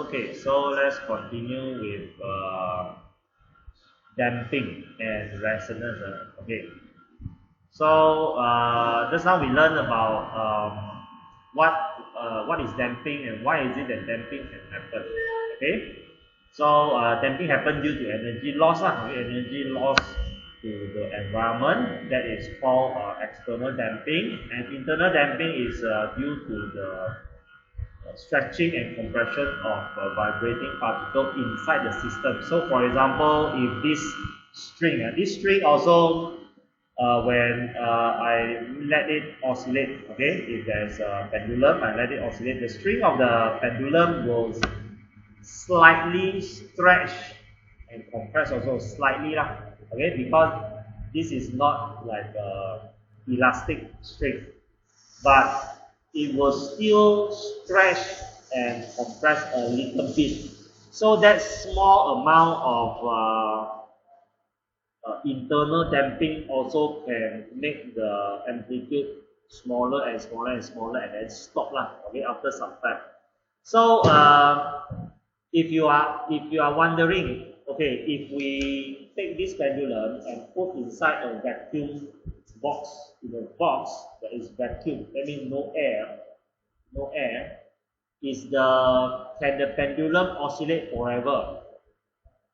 Okay, so let's continue with damping and resonance. Okay, so just now we learned about what is damping and why is it that damping can happen. Okay, so damping happens due to energy loss. Energy loss to the environment, that is called external damping, and internal damping is due to the stretching and compression of vibrating particle inside the system. So for example, if this string also when I let it oscillate, okay, if there's a pendulum, I let it oscillate, the string of the pendulum will slightly stretch and compress also slightly lah, okay, because this is not like a elastic string, but it will still stretch and compress a little bit. So that small amount of internal damping also can make the amplitude smaller and smaller and smaller and then stop lah, okay, after some time. So if you are wondering, okay, if we take this pendulum and put inside a vacuum box, in a box that is vacuum, that means no air, can the pendulum oscillate forever?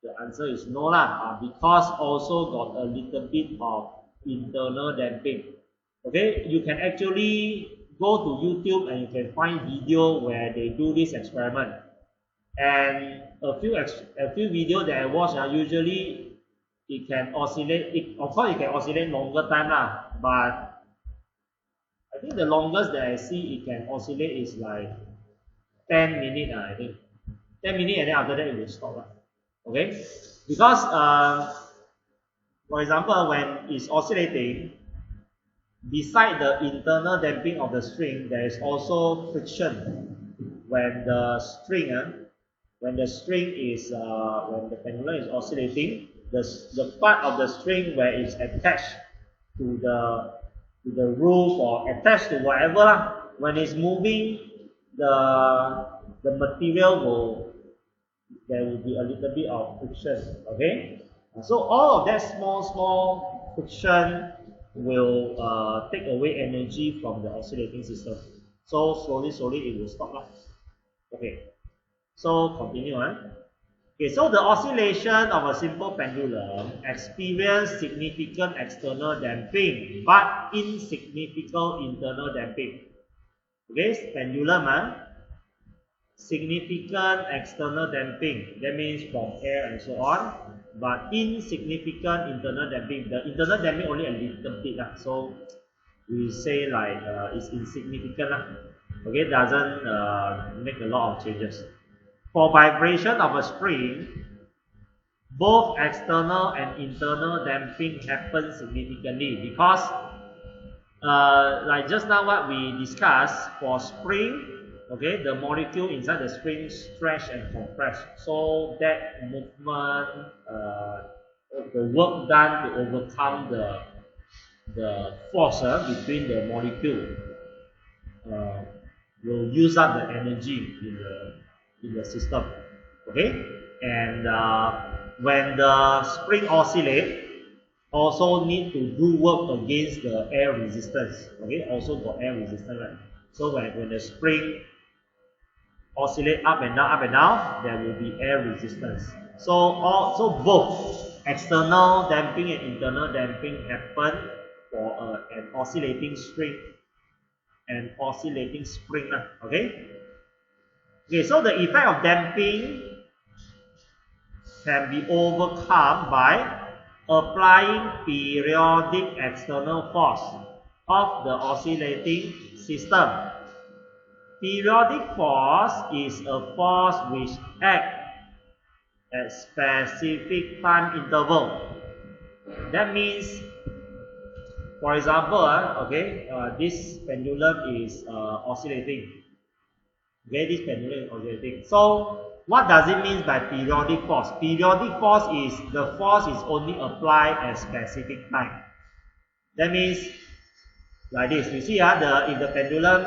The answer is no lah, because also got a little bit of internal damping. Okay, you can actually go to YouTube and you can find video where they do this experiment. And a few videos that I watch, usually it can oscillate. Of course, it can oscillate longer time lah, but I think the longest that I see it can oscillate is like 10 minutes. I think 10 minutes, and then after that it will stop lah. Okay, because for example, when it's oscillating, beside the internal damping of the string, there is also friction. When the pendulum is oscillating, the part of the string where it's attached to the roof or attached to whatever lah, when it's moving, the material there will be a little bit of friction. Okay, so all of that small friction will take away energy from the oscillating system. So slowly it will stop lah. Okay, so continue. Okay, so the oscillation of a simple pendulum experience significant external damping but insignificant internal damping. Okay, pendulum, significant external damping, that means from air and so on, but insignificant internal damping. The internal damping only a little bit lah, so we say like it's insignificant lah. Okay, doesn't make a lot of changes. For vibration of a spring, both external and internal damping happen significantly, because like just now what we discussed, for spring, okay, the molecule inside the spring stretch and compress, so that movement, the work done to overcome the force between the molecule will use up the energy in the system. Okay, and when the spring oscillate, also need to do work against the air resistance. Okay, also got air resistance, right? So when the spring oscillate up and down, there will be air resistance. So both external damping and internal damping happen for an oscillating string and oscillating spring. Okay. Okay, so the effect of damping can be overcome by applying periodic external force of the oscillating system. Periodic force is a force which acts at specific time interval. That means, for example, this pendulum is oscillating. Okay, this pendulum is oscillating. So what does it mean by periodic force? Periodic force is the force is only applied at specific time. That means like this. You see, if the pendulum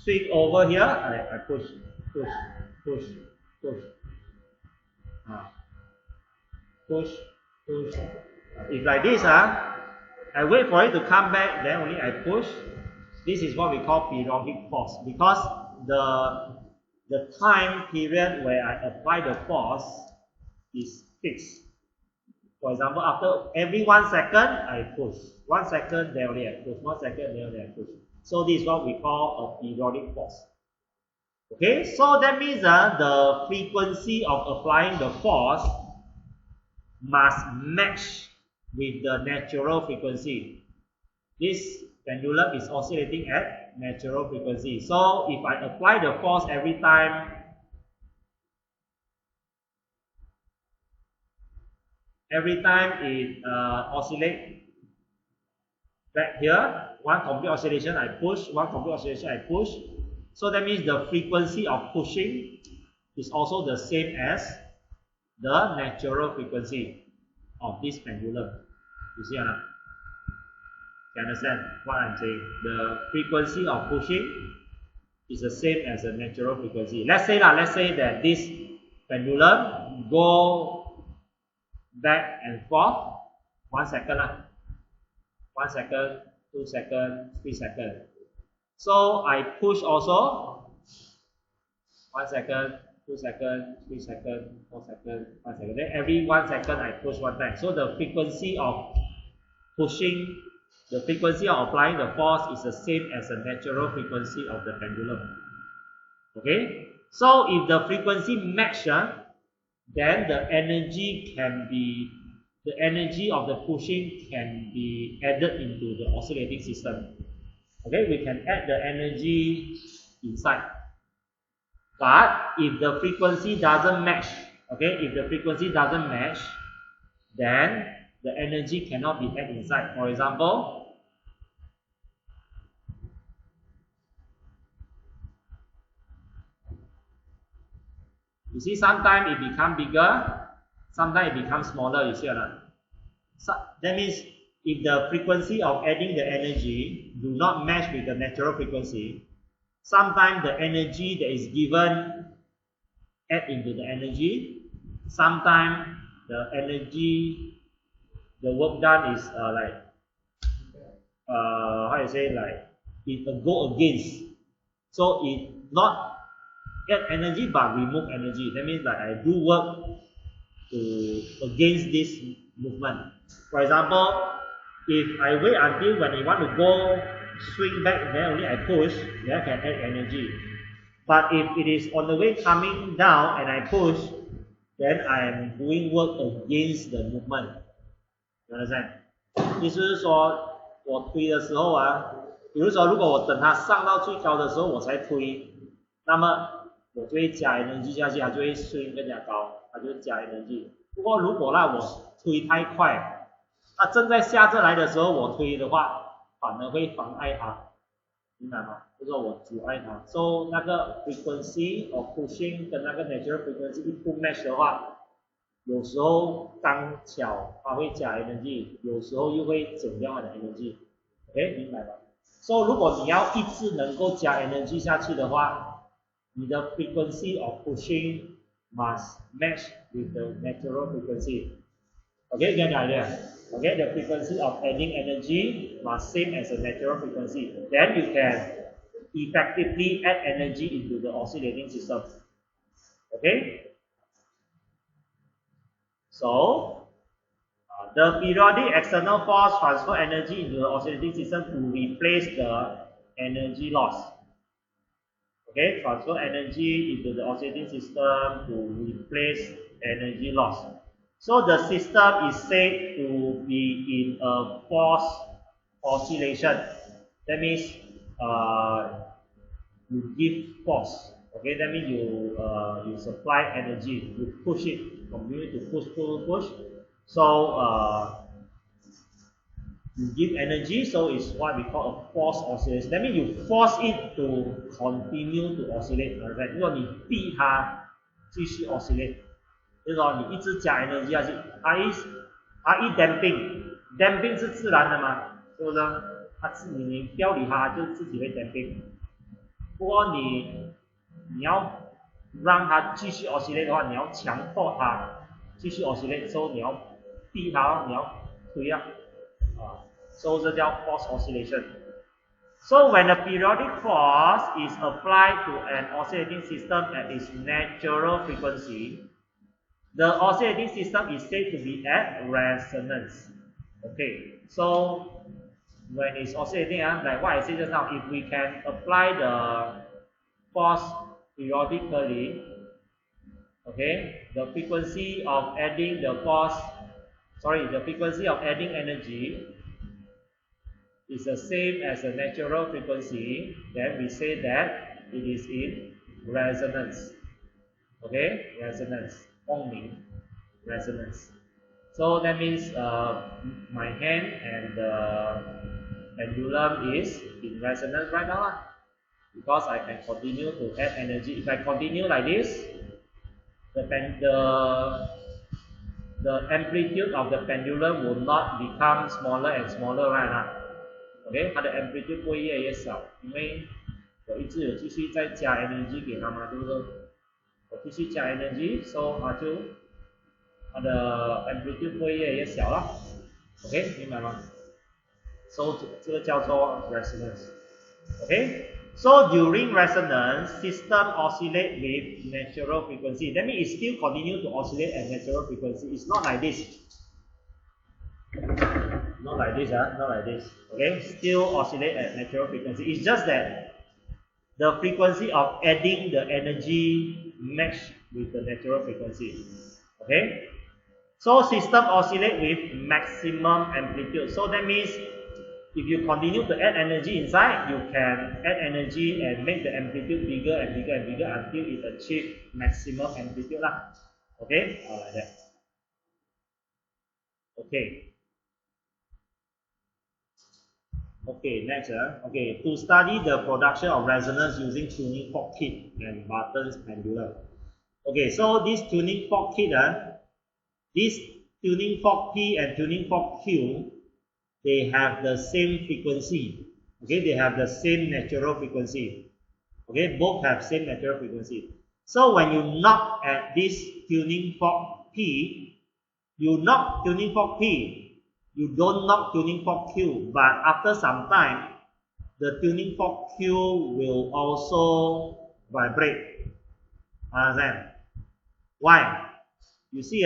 swing over here, I push, push, push, push, push, push. If like this, I wait for it to come back, then only I push. This is what we call periodic force, because the time period where I apply the force is fixed. For example, after every 1 second, I push. 1 second, then only I push. 1 second, then only I push. So this is what we call a periodic force. Okay, so that means the frequency of applying the force must match with the natural frequency. This pendulum is oscillating at natural frequency. So if I apply the force every time it oscillates back here, one complete oscillation I push, one complete oscillation I push. So that means the frequency of pushing is also the same as the natural frequency of this pendulum. You see or not? You understand what I'm saying? The frequency of pushing is the same as the natural frequency. Let's say that this pendulum go back and forth 1 second 1 second, 2 seconds, 3 seconds. So I push also 1 second, 2 seconds, 3 seconds, 4 seconds, 5 seconds. Then every 1 second I push one time. So the frequency of pushing, the frequency of applying the force is the same as the natural frequency of the pendulum. Okay? So if the frequency match, then the energy of the pushing can be added into the oscillating system. Okay, we can add the energy inside. But if the frequency doesn't match, then the energy cannot be added inside. For example, you see sometimes it becomes bigger, sometimes it becomes smaller, you see or not? So that means if the frequency of adding the energy do not match with the natural frequency, sometimes the energy that is given add into the energy, sometimes the energy, the work done is it go against. So it not add energy but remove energy. That means I do work against this movement. For example, if I wait until when you want to go swing back, then only I push, then I can add energy. But if it is on the way coming down and I push, then I am doing work against the movement. You understand? 意思是说，我推的时候比如说如果我等它上到最高的时候我才推，那么我就会加 energy 下去，它就会 swing 更加高，它就会加 energy。不过如果我推太快，它正在下着来的时候我推的话，反而会妨碍它，明白吗？就是说我阻碍它。So 那个 frequency of pushing 跟那个 natural frequency 一不 match 的话，有时候刚巧它会加 energy， 有时候又会减掉它的 energy。OK， 明白吗？ So 如果你要一直能够加 energy 下去的话，你的 frequency of pushing must match with the natural frequency. Okay, get the idea? Okay, the frequency of adding energy must same as the natural frequency. Then you can effectively add energy into the oscillating system. Okay? So, the periodic external force transfer energy into the oscillating system to replace the energy loss. Okay, transfer energy into the oscillating system to replace energy loss. So the system is said to be in a forced oscillation. That means you give force. Okay, that means you supply energy. You push it, continue to push. So you give energy, so it's what we call a forced oscillation. That means you force it to continue to oscillate. 如果你逼它继续 oscillate， 就是说你一直加 energy 下去，它一 damping 是自然的嘛，是不是？你不要理它，就自己会 damping。不过你要让它继续 oscillate 的话，你要强迫它继续 oscillate， 所以你要逼它，你要推所以这叫 force oscillation。So when a periodic force is applied to an oscillating system at its natural frequency, the oscillating system is said to be at resonance. Okay, so when it's oscillating, like what I said just now, if we can apply the force periodically, okay, the frequency of adding the frequency of adding energy is the same as the natural frequency, then we say that it is in resonance. Okay, resonance, 共鸣 resonance. So that means my hand and the pendulum is in resonance right now because I can continue to add energy. If I continue like this, the amplitude of the pendulum will not become smaller and smaller, right? OK， 它的 amplitude 不会越来越少，因为我一直有继续在加 energy 给它嘛，对不对？我继续加 energy， so 它的 amplitude 不会越来越小了。OK， 明白吗？ So 这个叫做 resonance。OK， so during resonance, system oscillate with natural frequency. That means it still continue to oscillate at natural frequency. It's not like this. Not like this, not like this. Okay, still oscillate at natural frequency. It's just that the frequency of adding the energy match with the natural frequency. Okay, so system oscillate with maximum amplitude. So that means if you continue to add energy inside, you can add energy and make the amplitude bigger and bigger and bigger until it achieves maximum amplitude lah. Okay, like that. Okay. Okay, next. Okay, to study the production of resonance using tuning fork kit and Barton's pendulum. Okay, so this tuning fork kit, this tuning fork P and tuning fork Q, they have the same frequency. Okay, they have the same natural frequency. Okay, both have same natural frequency. So when you knock at this tuning fork P, you knock tuning fork P. You don't knock tuning fork Q, but after some time, the tuning fork Q will also vibrate. Understand? Why? You see,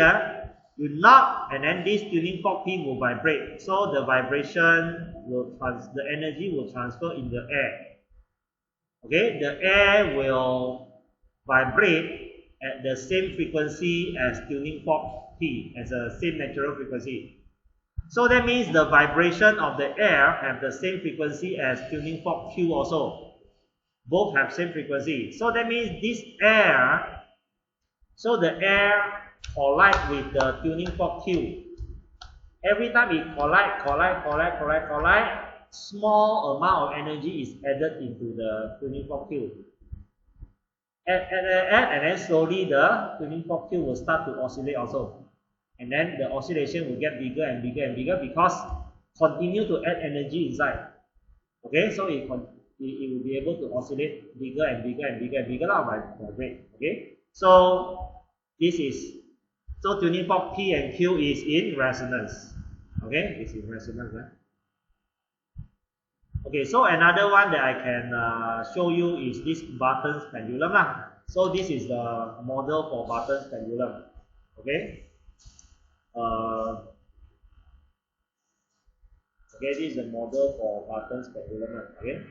you knock and then this tuning fork P will vibrate. So the vibration the energy will transfer in the air. Okay, the air will vibrate at the same frequency as tuning fork P, as the same natural frequency. So that means the vibration of the air have the same frequency as tuning fork Q also. Both have same frequency. So that means this air, so the air collide with the tuning fork Q. Every time it collide, small amount of energy is added into the tuning fork Q. And then slowly the tuning fork Q will start to oscillate also. And then the oscillation will get bigger and bigger and bigger because continue to add energy inside. Okay, so it will be able to oscillate bigger and bigger and bigger and bigger by rate. Okay, so tuning fork P and Q is in resonance. Okay, it's in resonance. Okay, so another one that I can show you is this Barton's pendulum lah. So this is the model for Barton's pendulum. Okay. Okay, this is the model for Barton's pendulum. Okay,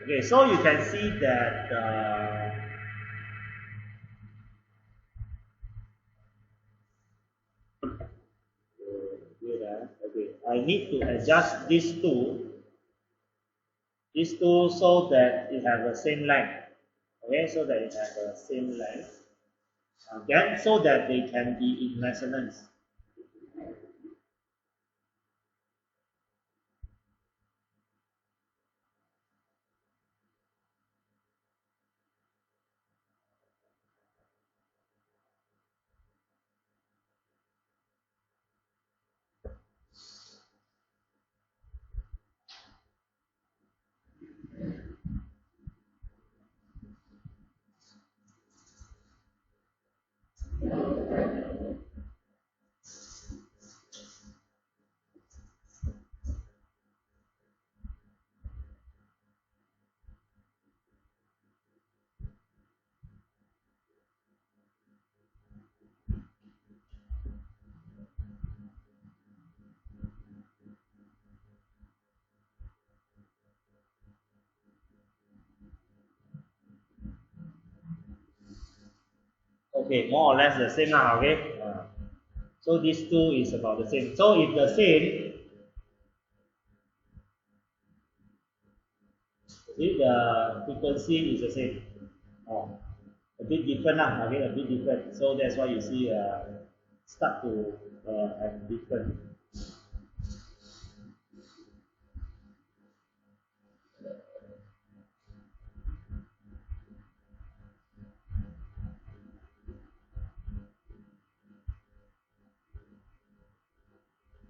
okay, so you can see that okay, I need to adjust these two so that it has the same length. Okay, so that it has the same length. Then so that they can be in resonance. Okay, more or less the same lah, okay? So these two is about the same. So if the same, if the frequency is the same, a bit different lah, okay, a bit different. So that's why you see start to have different.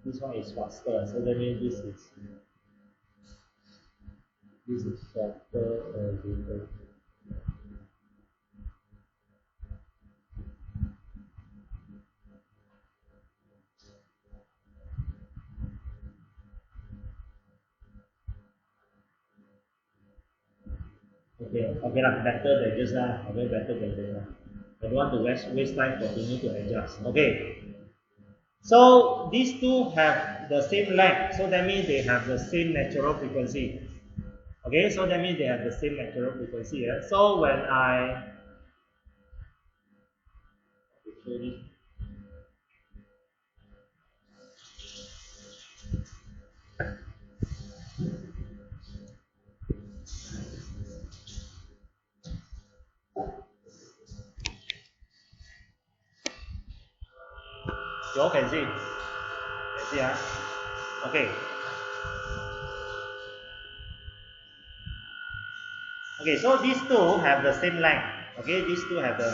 This one is faster, so that means this is shorter or bigger. Okay lah, better than just now. Okay, better than just now. I don't want to waste time, continue to adjust. Okay. So these two have the same length, so that means they have the same natural frequency. Okay, so that means they have the same natural frequency. Yeah? So when I show this. You all can see. Can see, huh? Okay. Okay, so these two have the same length. Okay, these two have the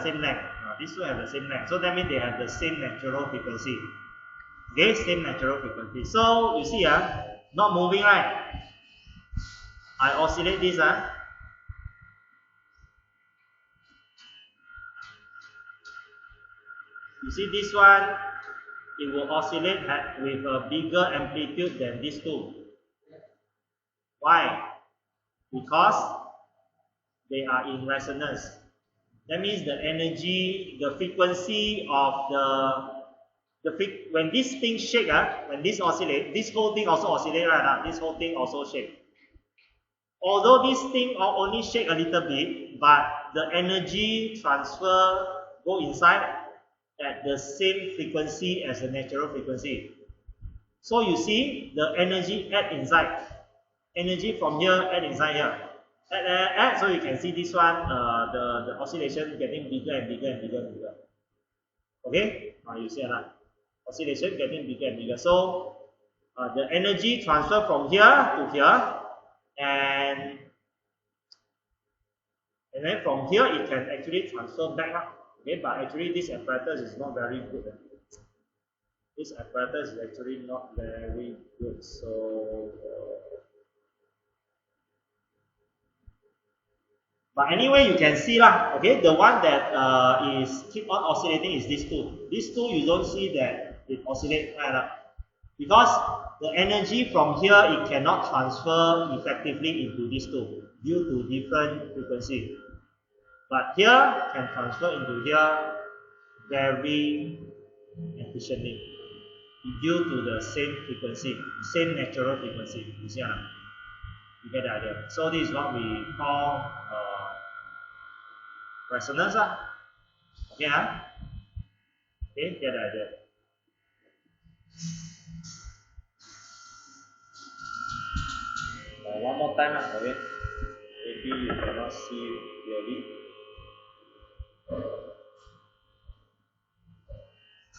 same length. These two have the same length. So that means they have the same natural frequency. Okay, same natural frequency. So you see, not moving, right? I oscillate this, You see this one, it will oscillate with a bigger amplitude than these two. Why? Because they are in resonance. That means the energy, the frequency of when this thing shake, when this oscillate, this whole thing also oscillate, right? This whole thing also shake. Although this thing only shake a little bit, but the energy transfer go inside at the same frequency as the natural frequency. So you see the energy add inside. Energy from here add inside here. Add, so you can see this one, the oscillation getting bigger and bigger and bigger and bigger. Okay? Now you see that. Oscillation getting bigger and bigger. So the energy transfer from here to here, and then from here it can actually transfer back. Okay, but actually this apparatus is not very good. This apparatus is actually not very good. So, but anyway, you can see lah. Okay, the one that is keep on oscillating is these two. These two you don't see that it oscillates, right? Because the energy from here it cannot transfer effectively into these two due to different frequency. But here can transfer into here very efficiently due to the same frequency, same natural frequency. You see, you get the idea. So this is what we call resonance. Okay, okay, get the idea. One more time, okay. Maybe you cannot see clearly.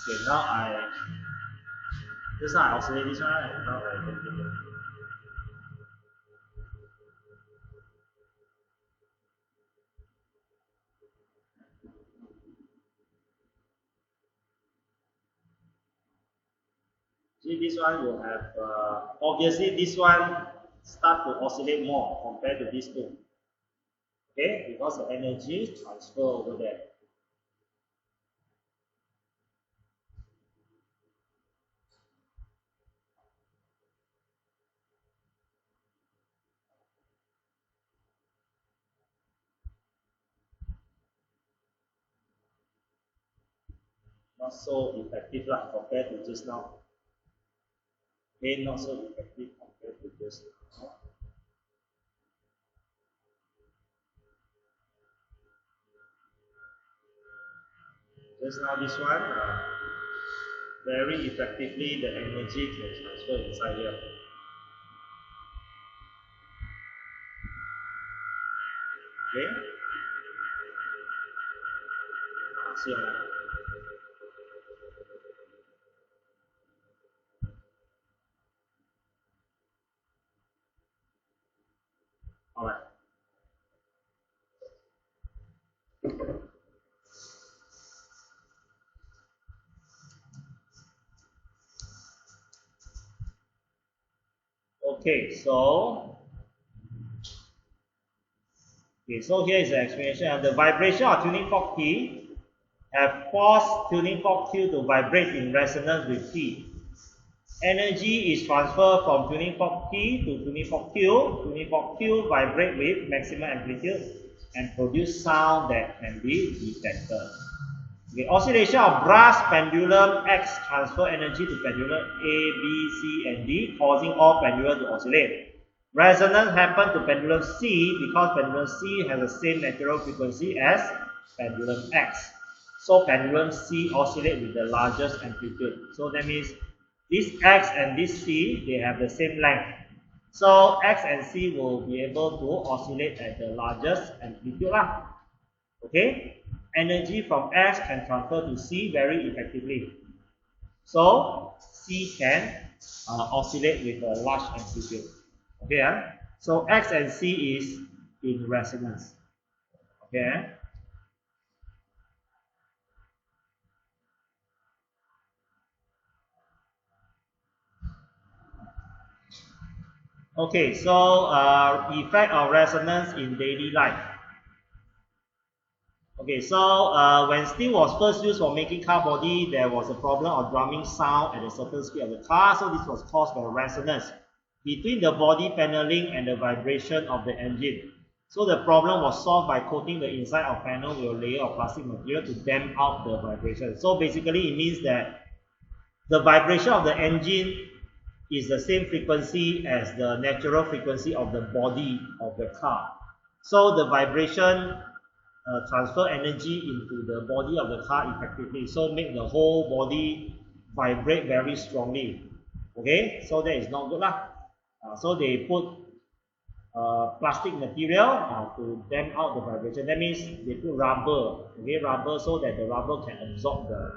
Okay, now just now I oscillate this one, right? Now I continue. See, this one will have, obviously this one start to oscillate more compared to these two. Okay, because the energy transfer over there. Not so effective compared to just now. Okay, not so effective compared to just now. Just now this one, very effectively the energy can transfer inside here. Okay? See how. Alright. Okay, so here is the explanation. The vibration of tuning fork key have caused tuning fork Q to vibrate in resonance with P. Energy is transferred from tuning fork P to tuning fork Q. Tuning fork Q vibrate with maximum amplitude and produce sound that can be detected. Okay, oscillation of brass pendulum X transfer energy to pendulum A, B, C, and D, causing all pendulums to oscillate. Resonance happens to pendulum C because pendulum C has the same natural frequency as pendulum X. So pendulum C oscillate with the largest amplitude. So that means this X and this C, they have the same length. So X and C will be able to oscillate at the largest amplitude. Okay? Energy from X can transfer to C very effectively. So C can oscillate with a large amplitude. Okay? So X and C is in resonance. Okay? Okay, so effect of resonance in daily life. Okay, so when steel was first used for making car body, there was a problem of drumming sound at a certain speed of the car. So this was caused by resonance between the body paneling and the vibration of the engine. So the problem was solved by coating the inside of panel with a layer of plastic material to damp out the vibration. So basically it means that the vibration of the engine is the same frequency as the natural frequency of the body of the car. So the vibration transfer energy into the body of the car effectively, so make the whole body vibrate very strongly. Okay, so that is not good so they put plastic material to damp out the vibration. That means they put rubber, okay, rubber, so that the rubber can absorb the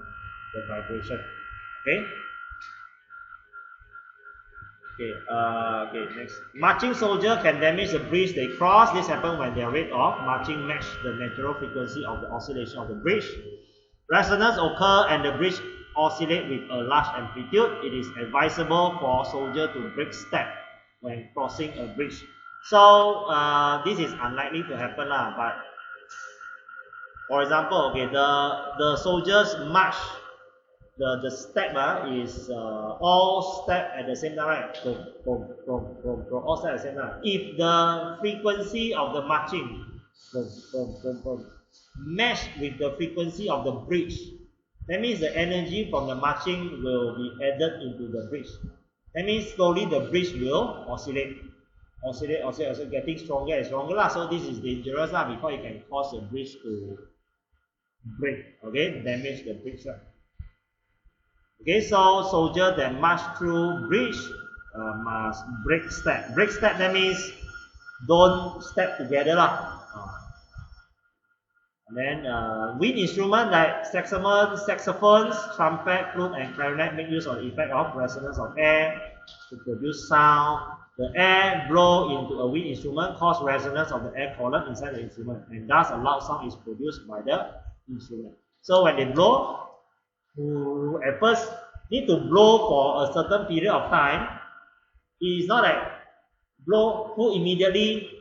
vibration. Okay. Okay, next. Marching soldier can damage the bridge they cross. This happens when their rate of marching match the natural frequency of the oscillation of the bridge. Resonance occur and the bridge oscillate with a large amplitude. It is advisable for soldier to break step when crossing a bridge. So this is unlikely to happen but for example, okay, the soldiers march. The step is all step at the same time, right? From all step at the same time. If the frequency of the marching match with the frequency of the bridge, that means the energy from the marching will be added into the bridge. That means slowly the bridge will oscillate, getting stronger and stronger. So this is dangerous because it can cause the bridge to break, okay, damage the bridge. Okay, so soldier that march through bridge must break step. Break step, that means don't step together And then wind instrument like saxophones, trumpet, flute, and clarinet make use of the effect of resonance of air to produce sound. The air blow into a wind instrument cause resonance of the air column inside the instrument, and thus a loud sound is produced by the instrument. So when they blow, who at first need to blow for a certain period of time. It is not like blow too immediately,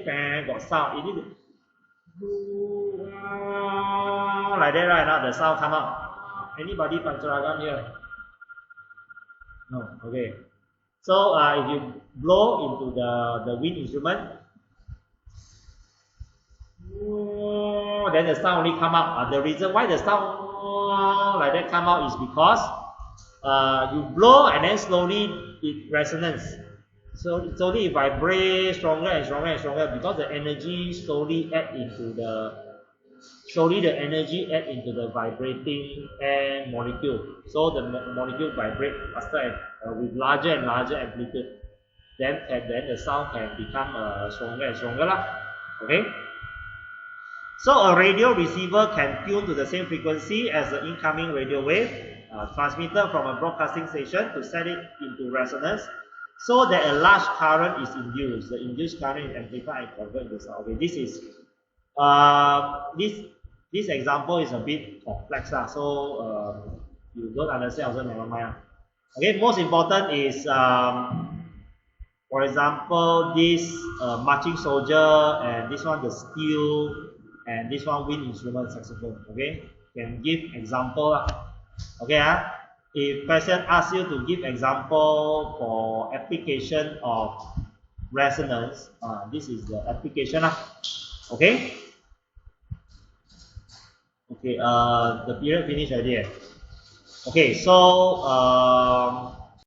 bang, got sound. It need to like that, right? Now the sound come out. Anybody Pancharagan here? No. Okay. So if you blow into the wind instrument, then the sound only come out. The reason why the sound like that come out is because you blow and then slowly it resonance. So slowly it vibrates stronger and stronger and stronger because the energy slowly add into the slowly the energy add into the vibrating air molecule. So the molecule vibrate faster and with larger and larger amplitude. Then the sound can become stronger and stronger lah. Okay. So a radio receiver can tune to the same frequency as the incoming radio wave transmitted from a broadcasting station to set it into resonance, so that a large current is induced. The induced current is amplified and converted into sound. Okay, this is this example is a bit complex lah. So you don't understand also never mind. Okay, most important is for example this marching soldier, and this one the steel, and this one wind instrument saxophone. Okay, can give example lah. Okay, if person asks you to give example for application of resonance, this is the application lah. Okay. Okay, the period finished already. Okay, so